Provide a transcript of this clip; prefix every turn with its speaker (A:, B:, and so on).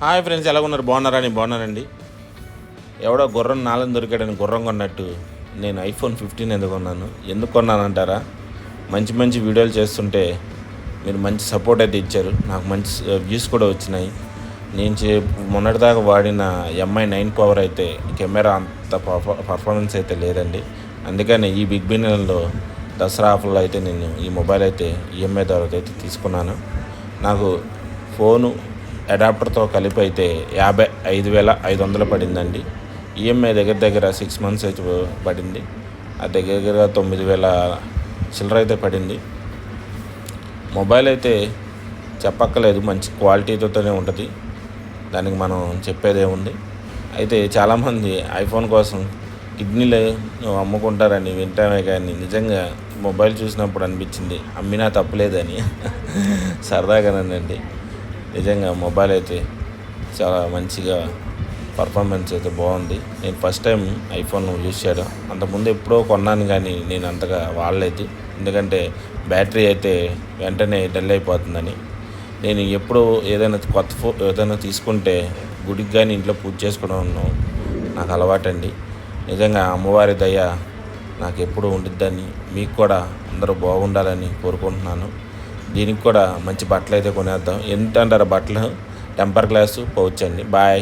A: Hi friends, ఎలా ఉన్నారు? బాగున్నారండి. ఎవడో గుర్రం నాలని దొరికాడని గుర్రం కొన్నట్టు నేను ఐఫోన్ 15 ఎందుకు కొన్నానంటారా? మంచి మంచి వీడియోలు చేస్తుంటే మీరు మంచి సపోర్ట్ అయితే ఇచ్చారు. నాకు మంచి వ్యూస్ కూడా వచ్చినాయి. నేను మొన్నటిదాకా వాడిన MI9 పవర్ అయితే కెమెరా అంత పర్ఫార్మెన్స్ అయితే లేదండి. అందుకని ఈ బిగ్ బిలియన్లో దసరా ఆఫర్లో అయితే నేను ఈ మొబైల్ అయితే EMI ద్వారా అయితే తీసుకున్నాను. నాకు ఫోను అడాప్టర్తో కలిపి అయితే 55,500 పడిందండి. ఈఎంఐ దగ్గర 6 months అయితే పడింది. ఆ దగ్గర 9,000 చిల్లర అయితే పడింది. మొబైల్ అయితే చెప్పక్కలేదు, మంచి క్వాలిటీతోనే ఉంటుంది. దానికి మనం చెప్పేదే ఉంది. అయితే చాలామంది ఐఫోన్ కోసం కిడ్నీలు అమ్ముకుంటారని వింటామే, కానీ నిజంగా మొబైల్ చూసినప్పుడు అనిపించింది అమ్మినా తప్పలేదని. సరదాగానండి. నిజంగా మొబైల్ అయితే చాలా మంచిగా పర్ఫార్మెన్స్ అయితే బాగుంది. నేను ఫస్ట్ టైం ఐఫోన్ యూజ్ చేయడం. అంతకుముందు ఎప్పుడో కొన్నాను, కానీ నేను అంతగా వాడలేదు. ఎందుకంటే బ్యాటరీ అయితే వెంటనే డల్ అయిపోతుందని. నేను ఎప్పుడు ఏదైనా ఏదైనా తీసుకుంటే గుడికి కానీ ఇంట్లో పూజ చేసుకోవడం నాకు అలవాటండి. నిజంగా అమ్మవారి దయ నాకు ఎప్పుడు ఉండిద్దని, మీకు కూడా అందరూ బాగుండాలని కోరుకుంటున్నాను. దీనికి కూడా మంచి బట్టలు అయితే కొనేద్దాం. ఏంటంటారా బట్టలు? టెంపర్ గ్లాసు పౌచ్ అండి. బాయ్.